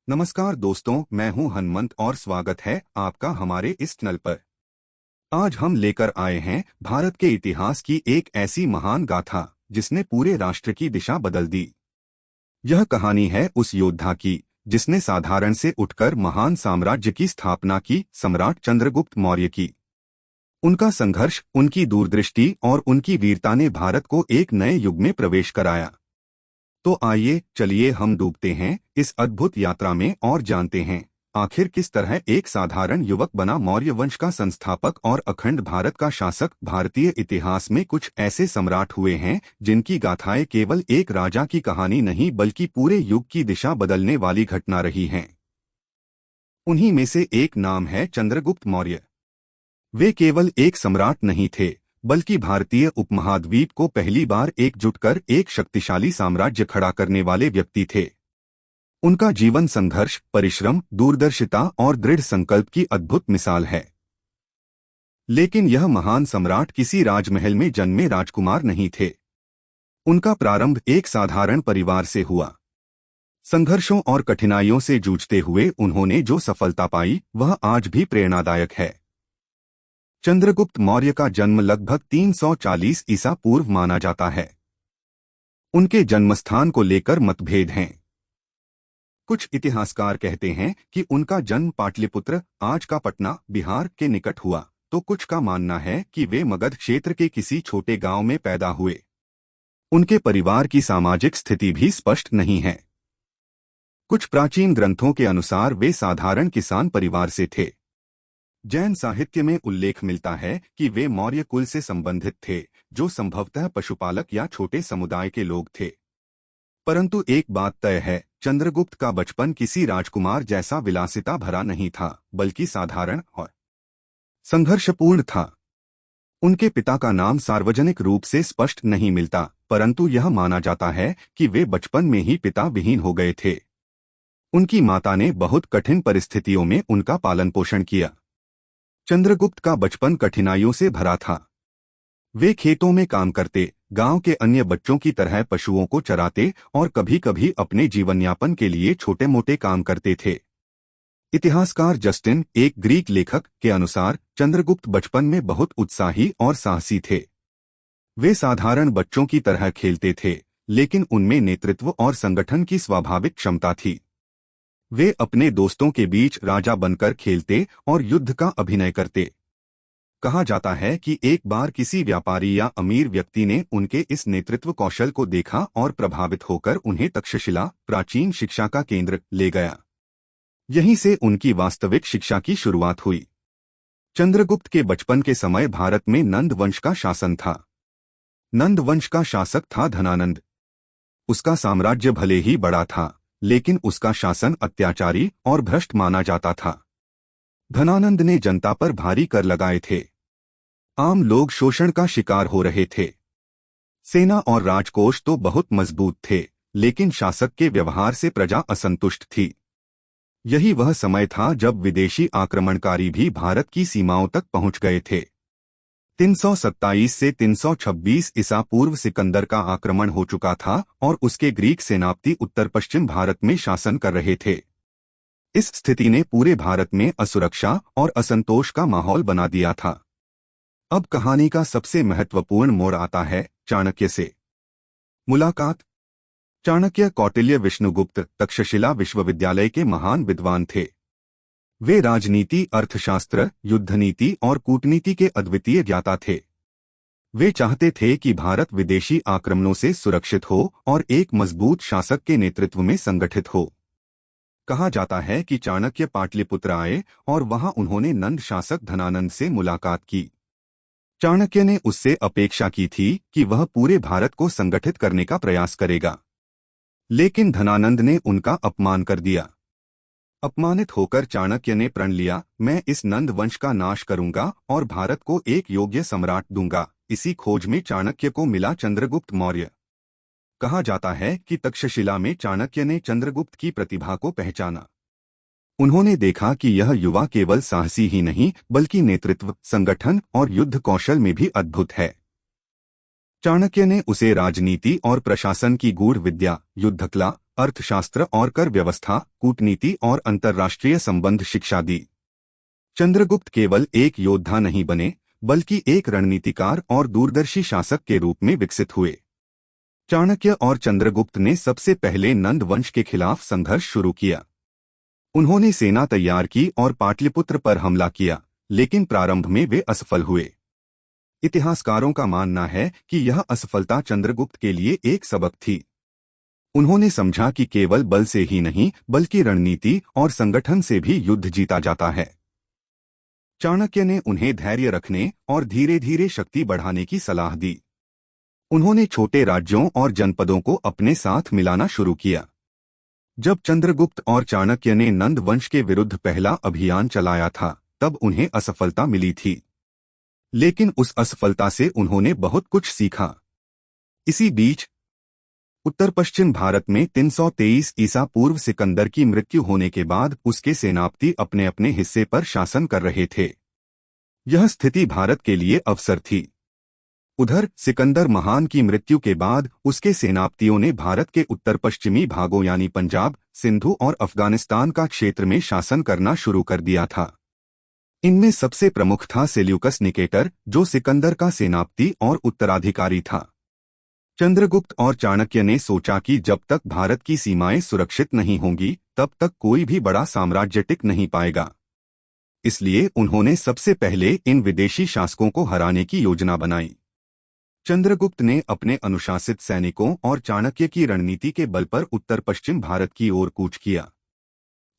नमस्कार दोस्तों, मैं हूं हनुमंत और स्वागत है आपका हमारे इस चैनल पर। आज हम लेकर आए हैं भारत के इतिहास की एक ऐसी महान गाथा जिसने पूरे राष्ट्र की दिशा बदल दी। यह कहानी है उस योद्धा की जिसने साधारण से उठकर महान साम्राज्य की स्थापना की, सम्राट चंद्रगुप्त मौर्य की। उनका संघर्ष, उनकी दूरदृष्टि और उनकी वीरता ने भारत को एक नए युग में प्रवेश कराया। तो आइए चलिए हम डूबते हैं इस अद्भुत यात्रा में और जानते हैं आखिर किस तरह एक साधारण युवक बना मौर्य वंश का संस्थापक और अखंड भारत का शासक। भारतीय इतिहास में कुछ ऐसे सम्राट हुए हैं जिनकी गाथाएं केवल एक राजा की कहानी नहीं बल्कि पूरे युग की दिशा बदलने वाली घटना रही हैं। उन्हीं में से एक नाम है चंद्रगुप्त मौर्य। वे केवल एक सम्राट नहीं थे बल्कि भारतीय उपमहाद्वीप को पहली बार एकजुट कर एक शक्तिशाली साम्राज्य खड़ा करने वाले व्यक्ति थे। उनका जीवन संघर्ष, परिश्रम, दूरदर्शिता और दृढ़ संकल्प की अद्भुत मिसाल है। लेकिन यह महान सम्राट किसी राजमहल में जन्मे राजकुमार नहीं थे। उनका प्रारंभ एक साधारण परिवार से हुआ। संघर्षों और कठिनाइयों से जूझते हुए उन्होंने जो सफलता पाई वह आज भी प्रेरणादायक है। चंद्रगुप्त मौर्य का जन्म लगभग 340 ईसा पूर्व माना जाता है। उनके जन्मस्थान को लेकर मतभेद हैं। कुछ इतिहासकार कहते हैं कि उनका जन्म पाटलिपुत्र, आज का पटना, बिहार के निकट हुआ, तो कुछ का मानना है कि वे मगध क्षेत्र के किसी छोटे गांव में पैदा हुए। उनके परिवार की सामाजिक स्थिति भी स्पष्ट नहीं है। कुछ प्राचीन ग्रंथों के अनुसार वे साधारण किसान परिवार से थे। जैन साहित्य में उल्लेख मिलता है कि वे मौर्य कुल से संबंधित थे, जो संभवतः पशुपालक या छोटे समुदाय के लोग थे। परंतु एक बात तय है, चंद्रगुप्त का बचपन किसी राजकुमार जैसा विलासिता भरा नहीं था, बल्कि साधारण और संघर्षपूर्ण था। उनके पिता का नाम सार्वजनिक रूप से स्पष्ट नहीं मिलता, परंतु यह माना जाता है कि वे बचपन में ही पिता विहीन हो गए थे। उनकी माता ने बहुत कठिन परिस्थितियों में उनका पालन पोषण किया। चंद्रगुप्त का बचपन कठिनाइयों से भरा था। वे खेतों में काम करते, गांव के अन्य बच्चों की तरह पशुओं को चराते और कभी-कभी अपने जीवनयापन के लिए छोटे-मोटे काम करते थे। इतिहासकार जस्टिन, एक ग्रीक लेखक, के अनुसार चंद्रगुप्त बचपन में बहुत उत्साही और साहसी थे। वे साधारण बच्चों की तरह खेलते थे, लेकिन उनमें नेतृत्व और संगठन की स्वाभाविक क्षमता थी। वे अपने दोस्तों के बीच राजा बनकर खेलते और युद्ध का अभिनय करते। कहा जाता है कि एक बार किसी व्यापारी या अमीर व्यक्ति ने उनके इस नेतृत्व कौशल को देखा और प्रभावित होकर उन्हें तक्षशिला, प्राचीन शिक्षा का केंद्र, ले गया। यहीं से उनकी वास्तविक शिक्षा की शुरुआत हुई। चंद्रगुप्त के बचपन के समय भारत में नंद वंश का शासन था। नंद वंश का शासक था धनानंद। उसका साम्राज्य भले ही बड़ा था, लेकिन उसका शासन अत्याचारी और भ्रष्ट माना जाता था। धनानंद ने जनता पर भारी कर लगाए थे। आम लोग शोषण का शिकार हो रहे थे। सेना और राजकोष तो बहुत मजबूत थे, लेकिन शासक के व्यवहार से प्रजा असंतुष्ट थी। यही वह समय था जब विदेशी आक्रमणकारी भी भारत की सीमाओं तक पहुंच गए थे। 327 से 326 ईसा पूर्व सिकंदर का आक्रमण हो चुका था और उसके ग्रीक सेनापति उत्तर पश्चिम भारत में शासन कर रहे थे। इस स्थिति ने पूरे भारत में असुरक्षा और असंतोष का माहौल बना दिया था। अब कहानी का सबसे महत्वपूर्ण मोड़ आता है चाणक्य से। मुलाकात। चाणक्य कौटिल्य विष्णुगुप्त तक्षशिला विश्वविद्यालय के महान विद्वान थे। वे राजनीति, अर्थशास्त्र, युद्धनीति और कूटनीति के अद्वितीय ज्ञाता थे। वे चाहते थे कि भारत विदेशी आक्रमणों से सुरक्षित हो और एक मजबूत शासक के नेतृत्व में संगठित हो। कहा जाता है कि चाणक्य पाटलिपुत्र आए और वहां उन्होंने नंद शासक धनानंद से मुलाकात की। चाणक्य ने उससे अपेक्षा की थी कि वह पूरे भारत को संगठित करने का प्रयास करेगा, लेकिन धनानंद ने उनका अपमान कर दिया। अपमानित होकर चाणक्य ने प्रण लिया, मैं इस नंद वंश का नाश करूंगा और भारत को एक योग्य सम्राट दूंगा। इसी खोज में चाणक्य को मिला चंद्रगुप्त मौर्य। कहा जाता है कि तक्षशिला में चाणक्य ने चंद्रगुप्त की प्रतिभा को पहचाना। उन्होंने देखा कि यह युवा केवल साहसी ही नहीं बल्कि नेतृत्व, संगठन और युद्ध कौशल में भी अद्भुत है। चाणक्य ने उसे राजनीति और प्रशासन की गूढ़ विद्या, युद्धकला अर्थशास्त्र और कर व्यवस्था, कूटनीति और अंतर्राष्ट्रीय संबंध शिक्षा दी। चंद्रगुप्त केवल एक योद्धा नहीं बने, बल्कि एक रणनीतिकार और दूरदर्शी शासक के रूप में विकसित हुए। चाणक्य और चंद्रगुप्त ने सबसे पहले नंद वंश के खिलाफ संघर्ष शुरू किया। उन्होंने सेना तैयार की और पाटलिपुत्र पर हमला किया, लेकिन प्रारंभ में वे असफल हुए। इतिहासकारों का मानना है कि यह असफलता चंद्रगुप्त के लिए एक सबक थी। उन्होंने समझा कि केवल बल से ही नहीं, बल्कि रणनीति और संगठन से भी युद्ध जीता जाता है। चाणक्य ने उन्हें धैर्य रखने और धीरे धीरे शक्ति बढ़ाने की सलाह दी। उन्होंने छोटे राज्यों और जनपदों को अपने साथ मिलाना शुरू किया। जब चंद्रगुप्त और चाणक्य ने नंद वंश के विरुद्ध पहला अभियान चलाया था, तब उन्हें असफलता मिली थी। लेकिन उस असफलता से उन्होंने बहुत कुछ सीखा। इसी बीच उत्तर पश्चिम भारत में 323 ईसा पूर्व सिकंदर की मृत्यु होने के बाद उसके सेनापति अपने अपने हिस्से पर शासन कर रहे थे। यह स्थिति भारत के लिए अवसर थी। उधर सिकंदर महान की मृत्यु के बाद उसके सेनापतियों ने भारत के उत्तर पश्चिमी भागों यानी पंजाब, सिंधु और अफगानिस्तान का क्षेत्र में शासन करना शुरू कर दिया था। इनमें सबसे प्रमुख था सेल्यूकस निकेटर, जो सिकंदर का सेनापति और उत्तराधिकारी था। चंद्रगुप्त और चाणक्य ने सोचा कि जब तक भारत की सीमाएं सुरक्षित नहीं होंगी, तब तक कोई भी बड़ा साम्राज्य टिक नहीं पाएगा। इसलिए उन्होंने सबसे पहले इन विदेशी शासकों को हराने की योजना बनाई। चंद्रगुप्त ने अपने अनुशासित सैनिकों और चाणक्य की रणनीति के बल पर उत्तर पश्चिम भारत की ओर कूच किया।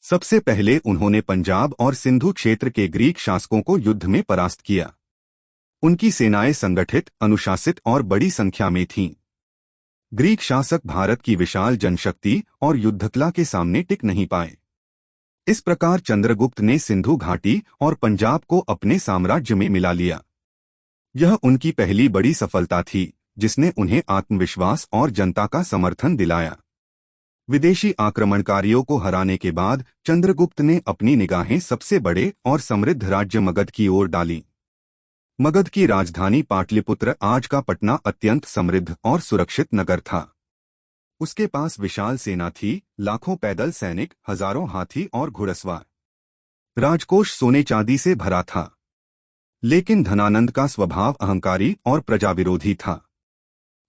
सबसे पहले उन्होंने पंजाब और सिंधु क्षेत्र के ग्रीक शासकों को युद्ध में परास्त किया। उनकी सेनाएं संगठित, अनुशासित और बड़ी संख्या में थीं। ग्रीक शासक भारत की विशाल जनशक्ति और युद्धकला के सामने टिक नहीं पाए। इस प्रकार चंद्रगुप्त ने सिंधु घाटी और पंजाब को अपने साम्राज्य में मिला लिया। यह उनकी पहली बड़ी सफलता थी, जिसने उन्हें आत्मविश्वास और जनता का समर्थन दिलाया। विदेशी आक्रमणकारियों को हराने के बाद चंद्रगुप्त ने अपनी निगाहें सबसे बड़े और समृद्ध राज्य मगध की ओर डाली। मगध की राजधानी पाटलिपुत्र, आज का पटना, अत्यंत समृद्ध और सुरक्षित नगर था। उसके पास विशाल सेना थी, लाखों पैदल सैनिक, हजारों हाथी और घुड़सवार। राजकोष सोने चांदी से भरा था। लेकिन धनानंद का स्वभाव अहंकारी और प्रजाविरोधी था।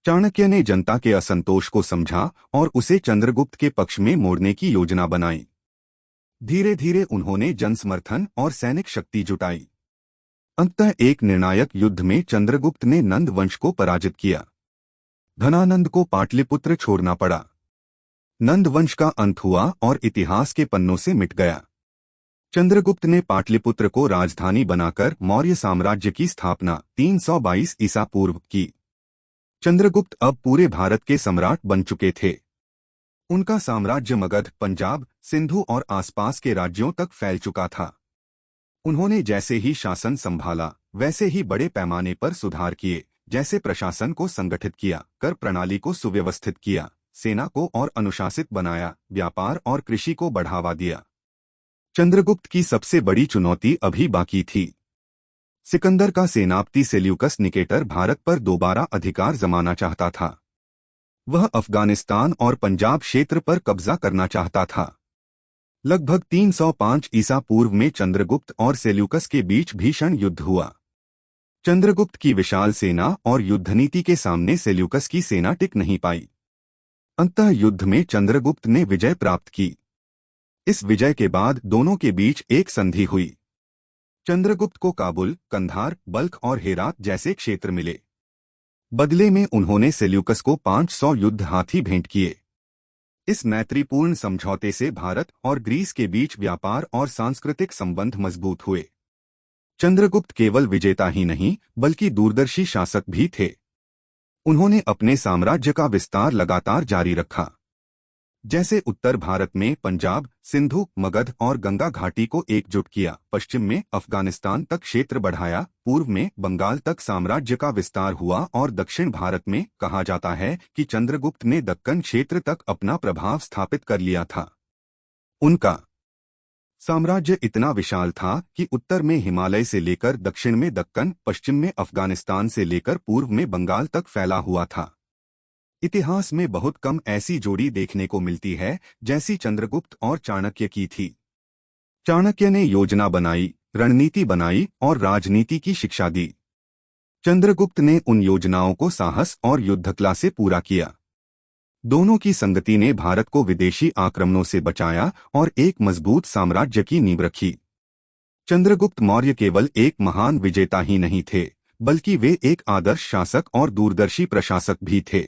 चाणक्य ने जनता के असंतोष को समझा और उसे चंद्रगुप्त के पक्ष में मोड़ने की योजना बनाई। धीरे धीरे उन्होंने जनसमर्थन और सैनिक शक्ति जुटाई। अंततः एक निर्णायक युद्ध में चंद्रगुप्त ने नंद वंश को पराजित किया। धनानंद को पाटलिपुत्र छोड़ना पड़ा। नंद वंश का अंत हुआ और इतिहास के पन्नों से मिट गया। चंद्रगुप्त ने पाटलिपुत्र को राजधानी बनाकर मौर्य साम्राज्य की स्थापना 322 ईसा पूर्व की। चंद्रगुप्त अब पूरे भारत के सम्राट बन चुके थे। उनका साम्राज्य मगध, पंजाब, सिंधु और आसपास के राज्यों तक फैल चुका था। उन्होंने जैसे ही शासन संभाला, वैसे ही बड़े पैमाने पर सुधार किए, जैसे प्रशासन को संगठित किया, कर प्रणाली को सुव्यवस्थित किया, सेना को और अनुशासित बनाया, व्यापार और कृषि को बढ़ावा दिया। चंद्रगुप्त की सबसे बड़ी चुनौती अभी बाकी थी। सिकंदर का सेनापति सेल्यूकस निकेटर भारत पर दोबारा अधिकार जमाना चाहता था। वह अफगानिस्तान और पंजाब क्षेत्र पर कब्जा करना चाहता था। लगभग 305 ईसा पूर्व में चंद्रगुप्त और सेल्यूकस के बीच भीषण युद्ध हुआ। चंद्रगुप्त की विशाल सेना और युद्धनीति के सामने सेल्यूकस की सेना टिक नहीं पाई। अंततः युद्ध में चंद्रगुप्त ने विजय प्राप्त की। इस विजय के बाद दोनों के बीच एक संधि हुई। चंद्रगुप्त को काबुल, कंधार, बल्ख और हेरात जैसे क्षेत्र मिले। बदले में उन्होंने सेल्यूकस को 500 युद्ध हाथी भेंट किए। इस मैत्रीपूर्ण समझौते से भारत और ग्रीस के बीच व्यापार और सांस्कृतिक संबंध मजबूत हुए। चंद्रगुप्त केवल विजेता ही नहीं, बल्कि दूरदर्शी शासक भी थे। उन्होंने अपने साम्राज्य का विस्तार लगातार जारी रखा। जैसे उत्तर भारत में पंजाब, सिंधु, मगध और गंगा घाटी को एकजुट किया, पश्चिम में अफगानिस्तान तक क्षेत्र बढ़ाया, पूर्व में बंगाल तक साम्राज्य का विस्तार हुआ और दक्षिण भारत में कहा जाता है कि चंद्रगुप्त ने दक्कन क्षेत्र तक अपना प्रभाव स्थापित कर लिया था। उनका साम्राज्य इतना विशाल था कि उत्तर में हिमालय से लेकर दक्षिण में दक्कन, पश्चिम में अफगानिस्तान से लेकर पूर्व में बंगाल तक फैला हुआ था। इतिहास में बहुत कम ऐसी जोड़ी देखने को मिलती है जैसी चंद्रगुप्त और चाणक्य की थी। चाणक्य ने योजना बनाई, रणनीति बनाई और राजनीति की शिक्षा दी। चंद्रगुप्त ने उन योजनाओं को साहस और युद्धकला से पूरा किया। दोनों की संगति ने भारत को विदेशी आक्रमणों से बचाया और एक मजबूत साम्राज्य की नींव रखी। चंद्रगुप्त मौर्य केवल एक महान विजेता ही नहीं थे, बल्कि वे एक आदर्श शासक और दूरदर्शी प्रशासक भी थे।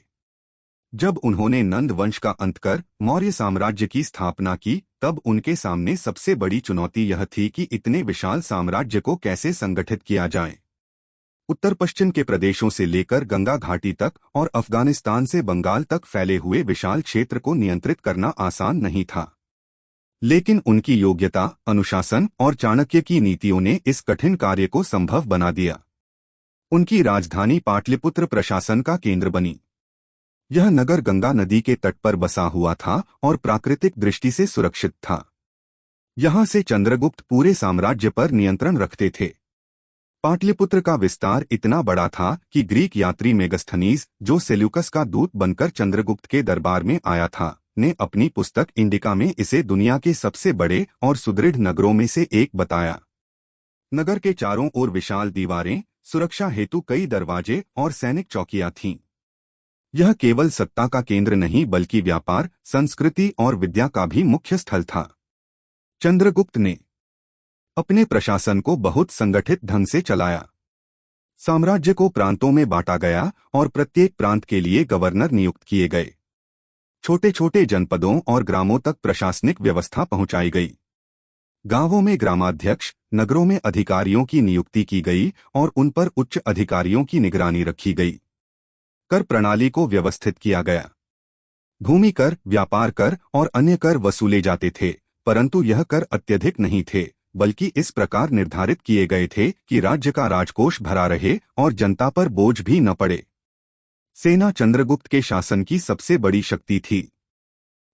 जब उन्होंने नंद वंश का अंत कर मौर्य साम्राज्य की स्थापना की, तब उनके सामने सबसे बड़ी चुनौती यह थी कि इतने विशाल साम्राज्य को कैसे संगठित किया जाए। उत्तर पश्चिम के प्रदेशों से लेकर गंगा घाटी तक और अफगानिस्तान से बंगाल तक फैले हुए विशाल क्षेत्र को नियंत्रित करना आसान नहीं था। लेकिन उनकी योग्यता, अनुशासन और चाणक्य की नीतियों ने इस कठिन कार्य को संभव बना दिया। उनकी राजधानी पाटलिपुत्र प्रशासन का केंद्र बनी। यह नगर गंगा नदी के तट पर बसा हुआ था और प्राकृतिक दृष्टि से सुरक्षित था। यहां से चंद्रगुप्त पूरे साम्राज्य पर नियंत्रण रखते थे। पाटलिपुत्र का विस्तार इतना बड़ा था कि ग्रीक यात्री मेगस्थनीज, जो सेल्यूकस का दूत बनकर चंद्रगुप्त के दरबार में आया था, ने अपनी पुस्तक इंडिका में इसे दुनिया के सबसे बड़े और सुदृढ़ नगरों में से एक बताया। नगर के चारों ओर विशाल दीवारें, सुरक्षा हेतु कई दरवाजे और सैनिक चौकियां थीं। यह केवल सत्ता का केंद्र नहीं बल्कि व्यापार, संस्कृति और विद्या का भी मुख्य स्थल था। चंद्रगुप्त ने अपने प्रशासन को बहुत संगठित ढंग से चलाया। साम्राज्य को प्रांतों में बांटा गया और प्रत्येक प्रांत के लिए गवर्नर नियुक्त किए गए। छोटे छोटे जनपदों और ग्रामों तक प्रशासनिक व्यवस्था पहुंचाई गई। गांवों में ग्रामाध्यक्ष, नगरों में अधिकारियों की नियुक्ति की गई और उन पर उच्च अधिकारियों की निगरानी रखी गई। कर प्रणाली को व्यवस्थित किया गया। भूमि कर, व्यापार कर और अन्य कर वसूले जाते थे, परंतु यह कर अत्यधिक नहीं थे, बल्कि इस प्रकार निर्धारित किए गए थे कि राज्य का राजकोष भरा रहे और जनता पर बोझ भी न पड़े। सेना चंद्रगुप्त के शासन की सबसे बड़ी शक्ति थी।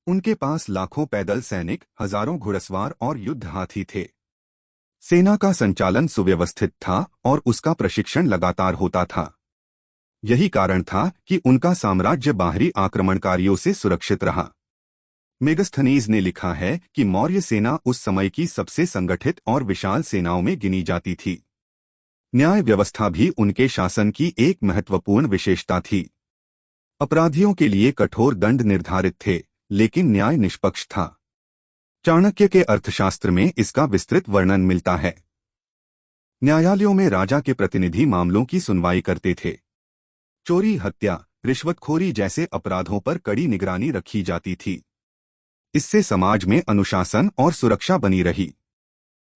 उनके पास लाखों पैदल सैनिक, हजारों घुड़सवार और युद्ध हाथी थे। सेना का संचालन सुव्यवस्थित था और उसका प्रशिक्षण लगातार होता था। यही कारण था कि उनका साम्राज्य बाहरी आक्रमणकारियों से सुरक्षित रहा। मेगस्थनीज ने लिखा है कि मौर्य सेना उस समय की सबसे संगठित और विशाल सेनाओं में गिनी जाती थी। न्याय व्यवस्था भी उनके शासन की एक महत्वपूर्ण विशेषता थी। अपराधियों के लिए कठोर दंड निर्धारित थे, लेकिन न्याय निष्पक्ष था। चाणक्य के अर्थशास्त्र में इसका विस्तृत वर्णन मिलता है। न्यायालयों में राजा के प्रतिनिधि मामलों की सुनवाई करते थे। चोरी, हत्या, रिश्वतखोरी जैसे अपराधों पर कड़ी निगरानी रखी जाती थी। इससे समाज में अनुशासन और सुरक्षा बनी रही।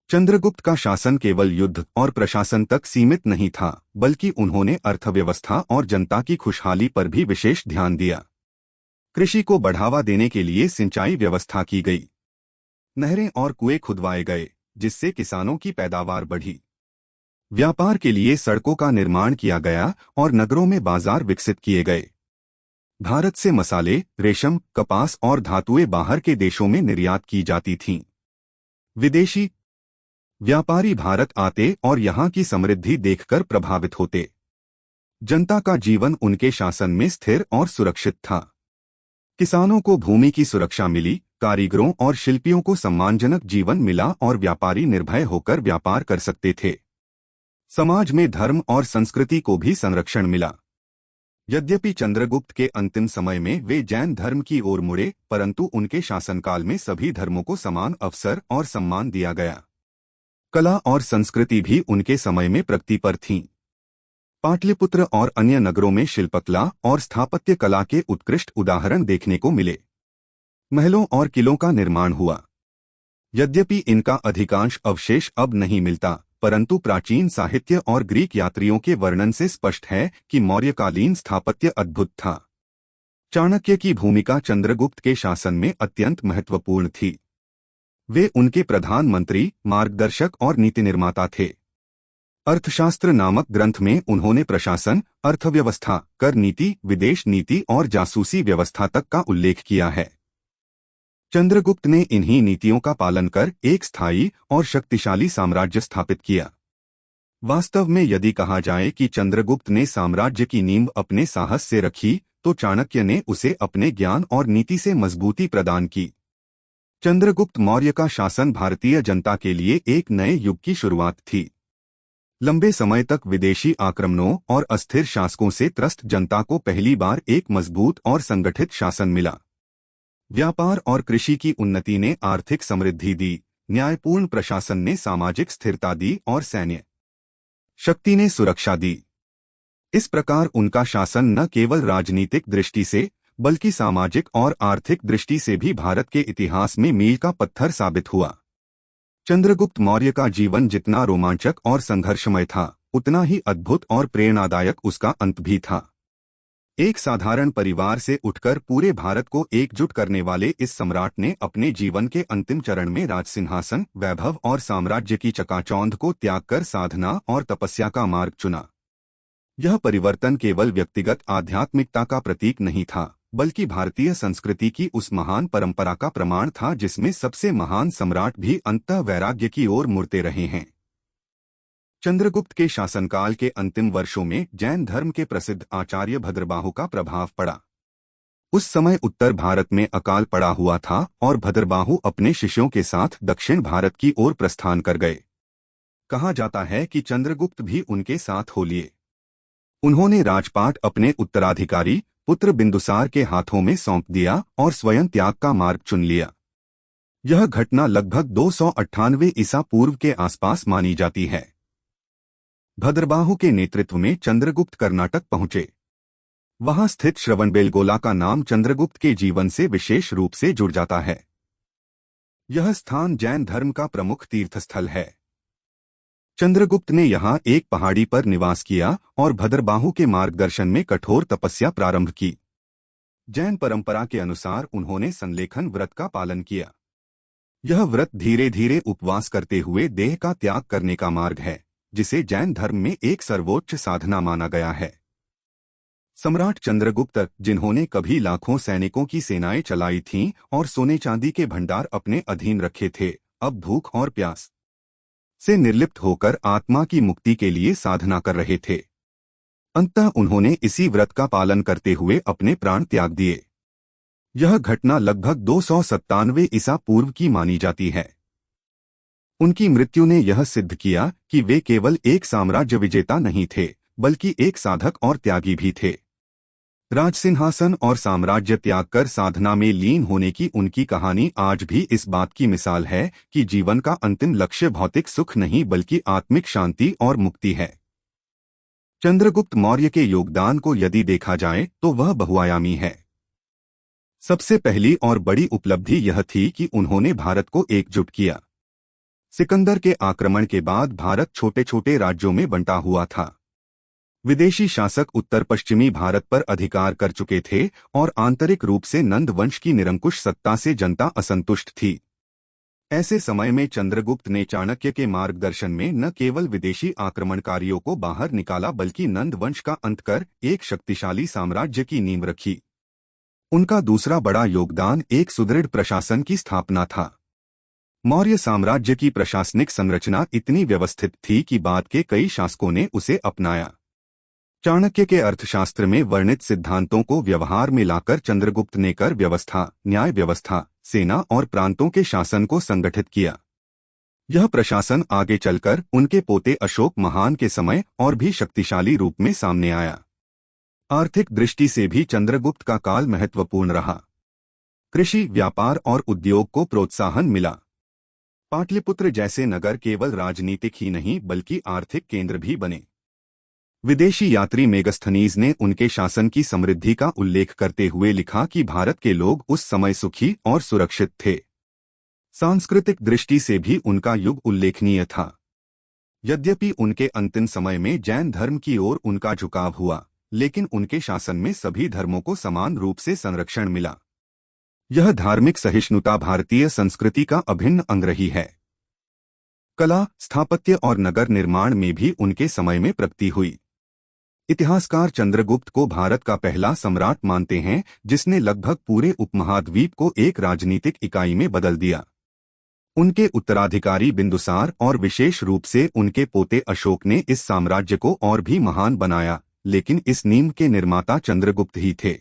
चंद्रगुप्त का शासन केवल युद्ध और प्रशासन तक सीमित नहीं था, बल्कि उन्होंने अर्थव्यवस्था और जनता की खुशहाली पर भी विशेष ध्यान दिया। कृषि को बढ़ावा देने के लिए सिंचाई व्यवस्था की गई। नहरें और कुएं खुदवाए गए, जिससे किसानों की पैदावार बढ़ी। व्यापार के लिए सड़कों का निर्माण किया गया और नगरों में बाजार विकसित किए गए। भारत से मसाले, रेशम, कपास और धातुएं बाहर के देशों में निर्यात की जाती थीं। विदेशी व्यापारी भारत आते और यहां की समृद्धि देखकर प्रभावित होते। जनता का जीवन उनके शासन में स्थिर और सुरक्षित था। किसानों को भूमि की सुरक्षा मिली, कारीगरों और शिल्पियों को सम्मानजनक जीवन मिला और व्यापारी निर्भय होकर व्यापार कर सकते थे। समाज में धर्म और संस्कृति को भी संरक्षण मिला। यद्यपि चंद्रगुप्त के अंतिम समय में वे जैन धर्म की ओर मुड़े, परंतु उनके शासनकाल में सभी धर्मों को समान अवसर और सम्मान दिया गया। कला और संस्कृति भी उनके समय में प्रगति पर थीं। पाटलिपुत्र और अन्य नगरों में शिल्पकला और स्थापत्य कला के उत्कृष्ट उदाहरण देखने को मिले। महलों और किलों का निर्माण हुआ। यद्यपि इनका अधिकांश अवशेष अब नहीं मिलता, परंतु प्राचीन साहित्य और ग्रीक यात्रियों के वर्णन से स्पष्ट है कि मौर्यकालीन स्थापत्य अद्भुत था। चाणक्य की भूमिका चंद्रगुप्त के शासन में अत्यंत महत्वपूर्ण थी। वे उनके प्रधानमंत्री, मार्गदर्शक और नीति निर्माता थे। अर्थशास्त्र नामक ग्रंथ में उन्होंने प्रशासन, अर्थव्यवस्था, कर नीति, विदेश नीति और जासूसी व्यवस्था तक का उल्लेख किया है। चंद्रगुप्त ने इन्हीं नीतियों का पालन कर एक स्थायी और शक्तिशाली साम्राज्य स्थापित किया। वास्तव में यदि कहा जाए कि चंद्रगुप्त ने साम्राज्य की नींव अपने साहस से रखी, तो चाणक्य ने उसे अपने ज्ञान और नीति से मजबूती प्रदान की। चंद्रगुप्त मौर्य का शासन भारतीय जनता के लिए एक नए युग की शुरुआत थी। लंबे समय तक विदेशी आक्रमणों और अस्थिर शासकों से त्रस्त जनता को पहली बार एक मजबूत और संगठित शासन मिला। व्यापार और कृषि की उन्नति ने आर्थिक समृद्धि दी, न्यायपूर्ण प्रशासन ने सामाजिक स्थिरता दी और सैन्य शक्ति ने सुरक्षा दी। इस प्रकार उनका शासन न केवल राजनीतिक दृष्टि से बल्कि सामाजिक और आर्थिक दृष्टि से भी भारत के इतिहास में मील का पत्थर साबित हुआ। चंद्रगुप्त मौर्य का जीवन जितना रोमांचक और संघर्षमय था, उतना ही अद्भुत और प्रेरणादायक उसका अंत भी था। एक साधारण परिवार से उठकर पूरे भारत को एकजुट करने वाले इस सम्राट ने अपने जीवन के अंतिम चरण में राजसिंहासन, वैभव और साम्राज्य की चकाचौंध को त्याग कर साधना और तपस्या का मार्ग चुना। यह परिवर्तन केवल व्यक्तिगत आध्यात्मिकता का प्रतीक नहीं था, बल्कि भारतीय संस्कृति की उस महान परंपरा का प्रमाण था जिसमें सबसे महान सम्राट भी अंततः वैराग्य की ओर मुड़ते रहे हैं। चंद्रगुप्त के शासनकाल के अंतिम वर्षों में जैन धर्म के प्रसिद्ध आचार्य भद्रबाहु का प्रभाव पड़ा। उस समय उत्तर भारत में अकाल पड़ा हुआ था और भद्रबाहु अपने शिष्यों के साथ दक्षिण भारत की ओर प्रस्थान कर गए। कहा जाता है कि चंद्रगुप्त भी उनके साथ हो लिए। उन्होंने राजपाट अपने उत्तराधिकारी पुत्र बिंदुसार के हाथों में सौंप दिया और स्वयं त्याग का मार्ग चुन लिया। यह घटना लगभग 298 ईसा पूर्व के आसपास मानी जाती है। भद्रबाहु के नेतृत्व में चंद्रगुप्त कर्नाटक पहुंचे। वहां स्थित श्रवणबेलगोला का नाम चंद्रगुप्त के जीवन से विशेष रूप से जुड़ जाता है। यह स्थान जैन धर्म का प्रमुख तीर्थस्थल है। चंद्रगुप्त ने यहाँ एक पहाड़ी पर निवास किया और भद्रबाहु के मार्गदर्शन में कठोर तपस्या प्रारंभ की। जैन परंपरा के अनुसार उन्होंने संलेखन व्रत का पालन किया। यह व्रत धीरे धीरे उपवास करते हुए देह का त्याग करने का मार्ग है, जिसे जैन धर्म में एक सर्वोच्च साधना माना गया है। सम्राट चंद्रगुप्त, जिन्होंने कभी लाखों सैनिकों की सेनाएं चलाई थीं और सोने चांदी के भंडार अपने अधीन रखे थे, अब भूख और प्यास से निर्लिप्त होकर आत्मा की मुक्ति के लिए साधना कर रहे थे। अंततः उन्होंने इसी व्रत का पालन करते हुए अपने प्राण त्याग दिए। यह घटना लगभग 297 ईसा पूर्व की मानी जाती है। उनकी मृत्यु ने यह सिद्ध किया कि वे केवल एक साम्राज्य विजेता नहीं थे, बल्कि एक साधक और त्यागी भी थे। राजसिंहासन और साम्राज्य त्याग कर साधना में लीन होने की उनकी कहानी आज भी इस बात की मिसाल है कि जीवन का अंतिम लक्ष्य भौतिक सुख नहीं बल्कि आत्मिक शांति और मुक्ति है। चंद्रगुप्त मौर्य के योगदान को यदि देखा जाए तो वह बहुआयामी है। सबसे पहली और बड़ी उपलब्धि यह थी कि उन्होंने भारत को एकजुट किया। सिकंदर के आक्रमण के बाद भारत छोटे छोटे राज्यों में बंटा हुआ था। विदेशी शासक उत्तर पश्चिमी भारत पर अधिकार कर चुके थे और आंतरिक रूप से नंद वंश की निरंकुश सत्ता से जनता असंतुष्ट थी। ऐसे समय में चंद्रगुप्त ने चाणक्य के मार्गदर्शन में न केवल विदेशी आक्रमणकारियों को बाहर निकाला बल्कि नंद वंश का अंत कर एक शक्तिशाली साम्राज्य की नींव रखी। उनका दूसरा बड़ा योगदान एक सुदृढ़ प्रशासन की स्थापना था। मौर्य साम्राज्य की प्रशासनिक संरचना इतनी व्यवस्थित थी कि बाद के कई शासकों ने उसे अपनाया। चाणक्य के अर्थशास्त्र में वर्णित सिद्धांतों को व्यवहार में लाकर चंद्रगुप्त ने कर व्यवस्था, न्याय व्यवस्था, सेना और प्रांतों के शासन को संगठित किया। यह प्रशासन आगे चलकर उनके पोते अशोक महान के समय और भी शक्तिशाली रूप में सामने आया। आर्थिक दृष्टि से भी चंद्रगुप्त का काल महत्वपूर्ण रहा। कृषि, व्यापार और उद्योग को प्रोत्साहन मिला। पाटलिपुत्र जैसे नगर केवल राजनीतिक ही नहीं बल्कि आर्थिक केंद्र भी बने। विदेशी यात्री मेगस्थनीज ने उनके शासन की समृद्धि का उल्लेख करते हुए लिखा कि भारत के लोग उस समय सुखी और सुरक्षित थे। सांस्कृतिक दृष्टि से भी उनका युग उल्लेखनीय था। यद्यपि उनके अंतिम समय में जैन धर्म की ओर उनका झुकाव हुआ, लेकिन उनके शासन में सभी धर्मों को समान रूप से संरक्षण मिला। यह धार्मिक सहिष्णुता भारतीय संस्कृति का अभिन्न अंग रही है। कला, स्थापत्य और नगर निर्माण में भी उनके समय में प्रगति हुई। इतिहासकार चंद्रगुप्त को भारत का पहला सम्राट मानते हैं जिसने लगभग पूरे उपमहाद्वीप को एक राजनीतिक इकाई में बदल दिया। उनके उत्तराधिकारी बिंदुसार और विशेष रूप से उनके पोते अशोक ने इस साम्राज्य को और भी महान बनाया, लेकिन इस नींव के निर्माता चंद्रगुप्त ही थे।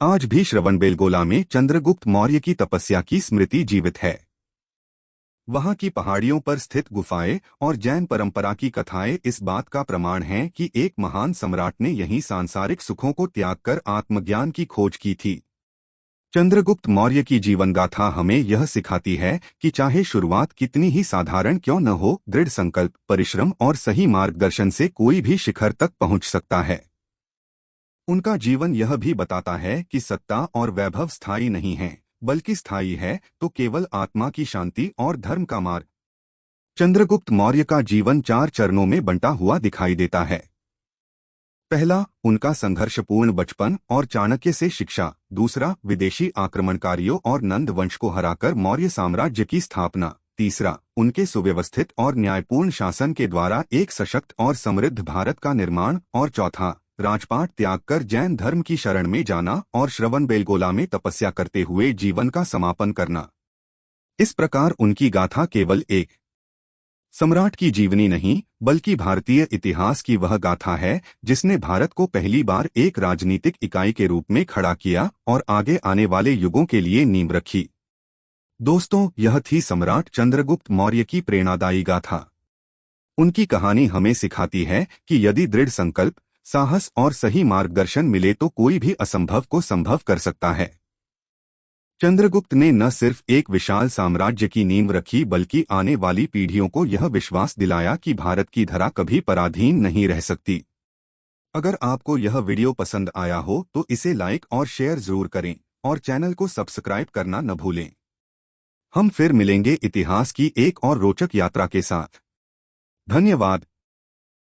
आज भी श्रवणबेलगोला में चंद्रगुप्त मौर्य की तपस्या की स्मृति जीवित है। वहां की पहाड़ियों पर स्थित गुफाएं और जैन परंपरा की कथाएं इस बात का प्रमाण हैं कि एक महान सम्राट ने यहीं सांसारिक सुखों को त्याग कर आत्मज्ञान की खोज की थी। चंद्रगुप्त मौर्य की जीवन गाथा हमें यह सिखाती है कि चाहे शुरुआत कितनी ही साधारण क्यों न हो, दृढ़ संकल्प, परिश्रम और सही मार्गदर्शन से कोई भी शिखर तक पहुंच सकता है। उनका जीवन यह भी बताता है कि सत्ता और वैभव स्थायी नहीं है, बल्कि स्थायी है तो केवल आत्मा की शांति और धर्म का मार्ग। चंद्रगुप्त मौर्य का जीवन 4 चरणों में बंटा हुआ दिखाई देता है। पहला, उनका संघर्षपूर्ण बचपन और चाणक्य से शिक्षा। दूसरा, विदेशी आक्रमणकारियों और नंद वंश को हराकर मौर्य साम्राज्य की स्थापना। तीसरा, उनके सुव्यवस्थित और न्यायपूर्ण शासन के द्वारा एक सशक्त और समृद्ध भारत का निर्माण। और चौथा, राजपाट त्याग कर जैन धर्म की शरण में जाना और श्रवणबेलगोला में तपस्या करते हुए जीवन का समापन करना। इस प्रकार उनकी गाथा केवल एक सम्राट की जीवनी नहीं, बल्कि भारतीय इतिहास की वह गाथा है जिसने भारत को पहली बार एक राजनीतिक इकाई के रूप में खड़ा किया और आगे आने वाले युगों के लिए नींव रखी। दोस्तों, यह थी सम्राट चंद्रगुप्त मौर्य की प्रेरणादायी गाथा। उनकी कहानी हमें सिखाती है कि यदि दृढ़ संकल्प, साहस और सही मार्गदर्शन मिले तो कोई भी असंभव को संभव कर सकता है। चंद्रगुप्त ने न सिर्फ एक विशाल साम्राज्य की नींव रखी, बल्कि आने वाली पीढ़ियों को यह विश्वास दिलाया कि भारत की धरा कभी पराधीन नहीं रह सकती। अगर आपको यह वीडियो पसंद आया हो तो इसे लाइक और शेयर जरूर करें और चैनल को सब्सक्राइब करना न भूलें। हम फिर मिलेंगे इतिहास की एक और रोचक यात्रा के साथ। धन्यवाद।